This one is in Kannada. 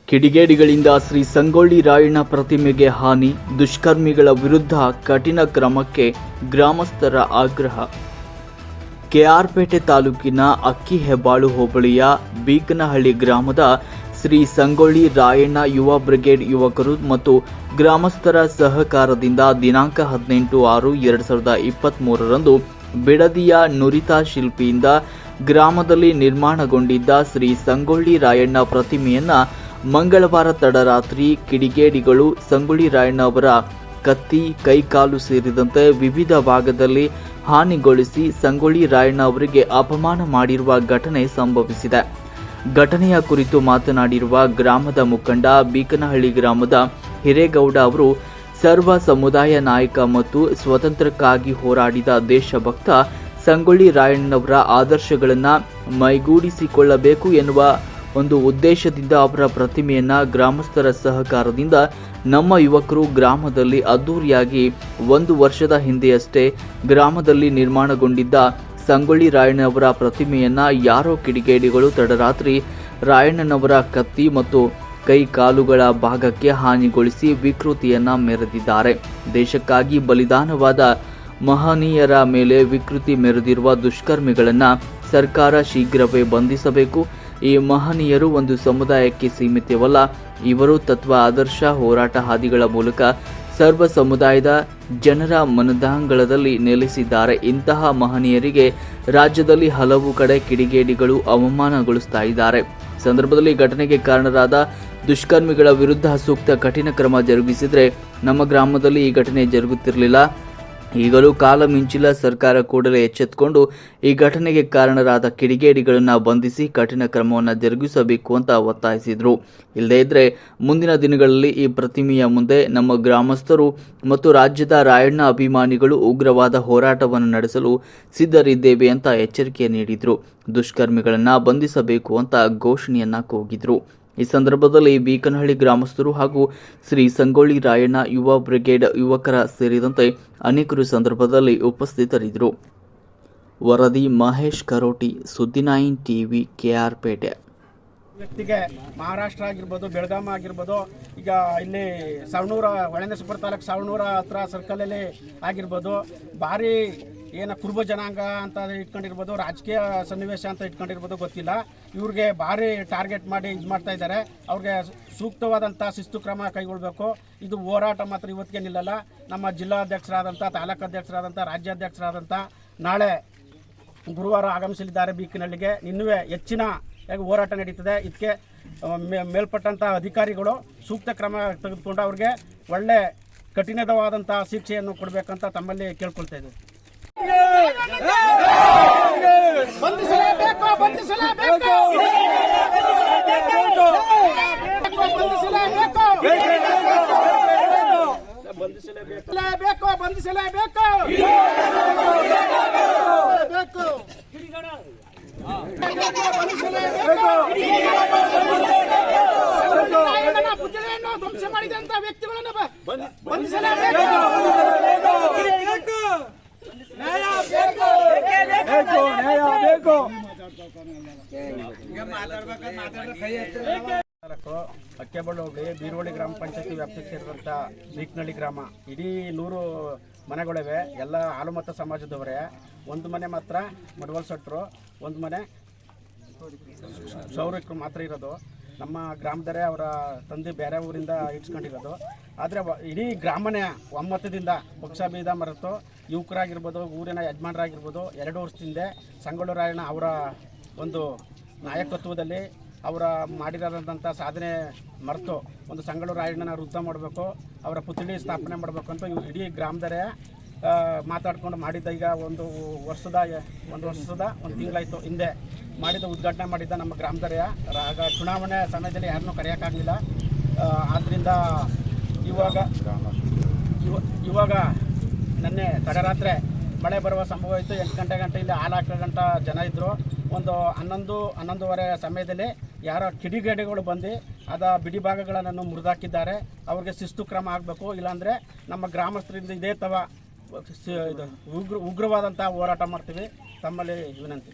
ಕಿಡಿಗೇಡಿಗಳಿಂದ ಶ್ರೀ ಸಂಗೊಳ್ಳಿ ರಾಯಣ್ಣ ಪ್ರತಿಮೆಗೆ ಹಾನಿ, ದುಷ್ಕರ್ಮಿಗಳ ವಿರುದ್ಧ ಕಠಿಣ ಕ್ರಮಕ್ಕೆ ಗ್ರಾಮಸ್ಥರ ಆಗ್ರಹ. ಕೆಆರ್ಪೇಟೆ ತಾಲೂಕಿನ ಅಕ್ಕಿಹೆಬ್ಬಾಳು ಹೋಬಳಿಯ ಬೀಕನಹಳ್ಳಿ ಗ್ರಾಮದ ಶ್ರೀ ಸಂಗೊಳ್ಳಿ ರಾಯಣ್ಣ ಯುವ ಬ್ರಿಗೇಡ್ ಯುವಕರು ಮತ್ತು ಗ್ರಾಮಸ್ಥರ ಸಹಕಾರದಿಂದ ದಿನಾಂಕ 18/6/2023ರಂದು ಬಿಡದಿಯ ನುರಿತ ಶಿಲ್ಪಿಯಿಂದ ಗ್ರಾಮದಲ್ಲಿ ನಿರ್ಮಾಣಗೊಂಡಿದ್ದ ಶ್ರೀ ಸಂಗೊಳ್ಳಿ ರಾಯಣ್ಣ ಪ್ರತಿಮೆಯನ್ನ ಮಂಗಳವಾರ ತಡರಾತ್ರಿ ಕಿಡಿಗೇಡಿಗಳು ಸಂಗೊಳ್ಳಿ ರಾಯಣ್ಣ ಅವರ ಕತ್ತಿ, ಕೈಕಾಲು ಸೇರಿದಂತೆ ವಿವಿಧ ಭಾಗದಲ್ಲಿ ಹಾನಿಗೊಳಿಸಿ ಸಂಗೊಳ್ಳಿ ರಾಯಣ್ಣ ಅವರಿಗೆ ಅಪಮಾನ ಮಾಡಿರುವ ಘಟನೆ ಸಂಭವಿಸಿದೆ. ಘಟನೆಯ ಕುರಿತು ಮಾತನಾಡಿರುವ ಗ್ರಾಮದ ಮುಖಂಡ ಬೀಕನಹಳ್ಳಿ ಗ್ರಾಮದ ಹಿರೇಗೌಡ ಅವರು, ಸರ್ವ ಸಮುದಾಯ ನಾಯಕ ಮತ್ತು ಸ್ವಾತಂತ್ರ್ಯಕ್ಕಾಗಿ ಹೋರಾಡಿದ ದೇಶಭಕ್ತ ಸಂಗೊಳ್ಳಿ ರಾಯಣ್ಣನವರ ಆದರ್ಶಗಳನ್ನು ಮೈಗೂಡಿಸಿಕೊಳ್ಳಬೇಕು ಎನ್ನುವ ಒಂದು ಉದ್ದೇಶದಿಂದ ಅವರ ಪ್ರತಿಮೆಯನ್ನ ಗ್ರಾಮಸ್ಥರ ಸಹಕಾರದಿಂದ ನಮ್ಮ ಯುವಕರು ಗ್ರಾಮದಲ್ಲಿ ಅದ್ದೂರಿಯಾಗಿ 1 ವರ್ಷದ ಹಿಂದೆಯಷ್ಟೇ ಗ್ರಾಮದಲ್ಲಿ ನಿರ್ಮಾಣಗೊಂಡಿದ್ದ ಸಂಗೊಳ್ಳಿ ರಾಯಣ್ಣನವರ ಪ್ರತಿಮೆಯನ್ನ ಯಾರೋ ಕಿಡಿಗೇಡಿಗಳು ತಡರಾತ್ರಿ ರಾಯಣ್ಣನವರ ಕತ್ತಿ ಮತ್ತು ಕೈ ಕಾಲುಗಳ ಭಾಗಕ್ಕೆ ಹಾನಿಗೊಳಿಸಿ ವಿಕೃತಿಯನ್ನ ಮೆರೆದಿದ್ದಾರೆ. ದೇಶಕ್ಕಾಗಿ ಬಲಿದಾನವಾದ ಮಹನೀಯರ ಮೇಲೆ ವಿಕೃತಿ ಮೆರೆದಿರುವ ದುಷ್ಕರ್ಮಿಗಳನ್ನು ಸರ್ಕಾರ ಶೀಘ್ರವೇ ಬಂಧಿಸಬೇಕು. ಈ ಮಹನೀಯರು ಒಂದು ಸಮುದಾಯಕ್ಕೆ ಸೀಮಿತವಲ್ಲ. ಇವರು ತತ್ವ, ಆದರ್ಶ, ಹೋರಾಟ ಹಾದಿಗಳ ಮೂಲಕ ಸರ್ವ ಸಮುದಾಯದ ಜನರ ಮನದಾಂಗಳದಲ್ಲಿ ನೆಲೆಸಿದ್ದಾರೆ. ಇಂತಹ ಮಹನೀಯರಿಗೆ ರಾಜ್ಯದಲ್ಲಿ ಹಲವು ಕಡೆ ಕಿಡಿಗೇಡಿಗಳು ಅವಮಾನಗೊಳಿಸ್ತಾ ಇದ್ದಾರೆ. ಸಂದರ್ಭದಲ್ಲಿ ಘಟನೆಗೆ ಕಾರಣರಾದ ದುಷ್ಕರ್ಮಿಗಳ ವಿರುದ್ಧ ಸೂಕ್ತ ಕಠಿಣ ಕ್ರಮ ಜರುಗಿಸಿದರೆ ನಮ್ಮ ಗ್ರಾಮದಲ್ಲಿ ಈ ಘಟನೆ ಜರುಗುತ್ತಿರಲಿಲ್ಲ. ಈಗಲೂ ಕಾಲ ಮಿಂಚಿಲ್ಲ. ಸರ್ಕಾರ ಕೂಡಲೇ ಎಚ್ಚೆತ್ತುಕೊಂಡು ಈ ಘಟನೆಗೆ ಕಾರಣರಾದ ಕಿಡಿಗೇಡಿಗಳನ್ನು ಬಂಧಿಸಿ ಕಠಿಣ ಕ್ರಮವನ್ನು ಜರುಗಿಸಬೇಕು ಅಂತ ಒತ್ತಾಯಿಸಿದರು. ಇಲ್ಲದೇ ಇದ್ರೆ ಮುಂದಿನ ದಿನಗಳಲ್ಲಿ ಈ ಪ್ರತಿಮೆಯ ಮುಂದೆ ನಮ್ಮ ಗ್ರಾಮಸ್ಥರು ಮತ್ತು ರಾಜ್ಯದ ರಾಯಣ್ಣ ಅಭಿಮಾನಿಗಳು ಉಗ್ರವಾದ ಹೋರಾಟವನ್ನು ನಡೆಸಲು ಸಿದ್ಧರಿದ್ದೇವೆ ಅಂತ ಎಚ್ಚರಿಕೆ ನೀಡಿದರು. ದುಷ್ಕರ್ಮಿಗಳನ್ನು ಬಂಧಿಸಬೇಕು ಅಂತ ಘೋಷಣೆಯನ್ನ ಕೂಗಿದ್ರು. ಈ ಸಂದರ್ಭದಲ್ಲಿ ಬೀಕನಹಳ್ಳಿ ಗ್ರಾಮಸ್ಥರು ಹಾಗೂ ಶ್ರೀ ಸಂಗೊಳ್ಳಿ ರಾಯಣ್ಣ ಯುವ ಬ್ರಿಗೇಡ್ ಯುವಕರ ಸೇರಿದಂತೆ ಅನೇಕರು ಸಂದರ್ಭದಲ್ಲಿ ಉಪಸ್ಥಿತರಿದ್ದರು. ವರದಿ ಮಹೇಶ್ ಕರೋಟಿ, ಸುದ್ದಿ9 ಟಿವಿ, ಕೆಆರ್ಪೇಟೆ. ವ್ಯಕ್ತಿಗೆ ಮಹಾರಾಷ್ಟ್ರ ಆಗಿರ್ಬೋದು, ಬೆಳಗಾಂ ಆಗಿರ್ಬೋದು, ಈಗ ಇಲ್ಲಿ ಸವಣೂರ ಹೊಳೆನರಸೀಪುರ ತಾಲೂಕು ಸವಣೂರ ಹತ್ರ ಸರ್ಕಲಲ್ಲಿ ಆಗಿರ್ಬೋದು, ಭಾರಿ ಏನು ಕುರುಬ ಜನಾಂಗ ಅಂತ ಇಟ್ಕೊಂಡಿರ್ಬೋದು, ರಾಜಕೀಯ ಸನ್ನಿವೇಶ ಅಂತ ಇಟ್ಕೊಂಡಿರ್ಬೋದು, ಗೊತ್ತಿಲ್ಲ. ಇವ್ರಿಗೆ ಭಾರಿ ಟಾರ್ಗೆಟ್ ಮಾಡಿ ಇದು ಮಾಡ್ತಾ ಇದ್ದಾರೆ. ಅವ್ರಿಗೆ ಸೂಕ್ತವಾದಂಥ ಶಿಸ್ತು ಕ್ರಮ ಕೈಗೊಳ್ಳಬೇಕು. ಇದು ಹೋರಾಟ ಮಾತ್ರ ಇವತ್ತಿಗೆ ನಿಲ್ಲಲ್ಲ. ನಮ್ಮ ಜಿಲ್ಲಾಧ್ಯಕ್ಷರಾದಂಥ, ತಾಲೂಕು ಅಧ್ಯಕ್ಷರಾದಂಥ, ರಾಜ್ಯಾಧ್ಯಕ್ಷರಾದಂಥ ನಾಳೆ ಗುರುವಾರ ಆಗಮಿಸಲಿದ್ದಾರೆ ಬೀಕನಹಳ್ಳಿಗೆ. ಇನ್ನೂ ಹೆಚ್ಚಿನ ಹೋರಾಟ ನಡೀತದೆ. ಇದಕ್ಕೆ ಮೇಲ್ಪಟ್ಟಂಥ ಅಧಿಕಾರಿಗಳು ಸೂಕ್ತ ಕ್ರಮ ತೆಗೆದುಕೊಂಡು ಅವ್ರಿಗೆ ಒಳ್ಳೆ ಕಠಿಣವಾದಂಥ ಶಿಕ್ಷೆಯನ್ನು ಕೊಡಬೇಕಂತ ತಮ್ಮಲ್ಲಿ ಕೇಳ್ಕೊಳ್ತಾ ಇದ್ದೀವಿ. ಬಂಧಿಸಲೇಬೇಕು, ಬಂಧಿಸಲೇಬೇಕು, ಬಂಧಿಸಲೇಬೇಕು, ಬಂಧಿಸಲೇಬೇಕು. ಪುತ್ಥಳಿಯನ್ನು ಧ್ವಂಸ ಮಾಡಿದಂತ ವ್ಯಕ್ತಿಗಳನ್ನು ಬಂಧಿಸಲೇಬೇಕು. ಅಕ್ಕೆಬಳ್ಳಿ ಹೋಬಳಿ ಬೀರವಳ್ಳಿ ಗ್ರಾಮ ಪಂಚಾಯತಿ ವ್ಯಾಪ್ತಿಗೆ ಸೇರಿದಂಥ ಬೀಕನಹಳ್ಳಿ ಗ್ರಾಮ. ಇಡೀ 100 ಮನೆಗಳಿವೆ. ಎಲ್ಲ ಹಾಲುಮತ ಸಮಾಜದವರೇ. ಒಂದು ಮನೆ ಮಾತ್ರ ಮಡವಲ್ ಸಟ್ರು, ಒಂದು ಮನೆ ಸೌರಿಕರು ಮಾತ್ರ ಇರೋದು. ನಮ್ಮ ಗ್ರಾಮದವರೇ ಅವರ ತಂದೆ ಬೇರೆ ಊರಿಂದ ಇಟ್ಸ್ಕೊಂಡಿರೋದು. ಆದರೆ ಇಡೀ ಗ್ರಾಮನೇ ಒಮ್ಮತದಿಂದ ಪಕ್ಷ ಭೇದ ಮರೆತು ಯುವಕರಾಗಿರ್ಬೋದು, ಊರಿನ ಯಜಮಾನರಾಗಿರ್ಬೋದು, 2 ವರ್ಷದಿಂದ ಸಂಗೊಳ್ಳಿ ರಾಯಣ್ಣ ಅವರ ಒಂದು ನಾಯಕತ್ವದಲ್ಲಿ ಅವರ ಮಾಡಿರೋದಂಥ ಸಾಧನೆ ಮರೆತು ಒಂದು ಸಂಗೊಳ್ಳಿ ರಾಯಣ್ಣನ ವೃದ್ಧ ಮಾಡಬೇಕು, ಅವರ ಪುತ್ಥಳಿ ಸ್ಥಾಪನೆ ಮಾಡಬೇಕು ಅಂತ ಇಡೀ ಗ್ರಾಮದವರೇ ಮಾತಾಡ್ಕೊಂಡು ಮಾಡಿದ್ದ. ಈಗ ಒಂದು ವರ್ಷದ 1 ತಿಂಗಳಾಯಿತು ಹಿಂದೆ ಮಾಡಿದ ಉದ್ಘಾಟನೆ ಮಾಡಿದ್ದ ನಮ್ಮ ಗ್ರಾಮದವರೇ. ಆಗ ಚುನಾವಣೆ ಸಮಯದಲ್ಲಿ ಯಾರನ್ನೂ ಕರೆಯೋಕ್ಕಾಗಲಿಲ್ಲ. ಆದ್ದರಿಂದ ಇವಾಗ ನೆನ್ನೆ ತಡರಾತ್ರಿ ಮಳೆ ಬರುವ ಸಂಭವ ಇತ್ತು. 8 ಗಂಟೆ ಇಲ್ಲಿ ಹಾಲು ಹಾಕೋ ಗಂಟ ಜನ ಇದ್ದರು. ಒಂದು 11:30 ಸಮಯದಲ್ಲಿ ಯಾರೋ ಕಿಡಿಗೇಡಿಗಳು ಬಂದು ಬಿಡಿ ಭಾಗಗಳನ್ನು ಮುರಿದಾಕಿದ್ದಾರೆ. ಅವ್ರಿಗೆ ಶಿಸ್ತು ಕ್ರಮ ಆಗಬೇಕು. ಇಲ್ಲಾಂದರೆ ನಮ್ಮ ಗ್ರಾಮಸ್ಥರಿಂದ ಇದೇ ಉಗ್ರವಾದಂಥ ಹೋರಾಟ ಮಾಡ್ತೀವಿ. ತಮ್ಮಲ್ಲಿ ವಿನಂತಿ.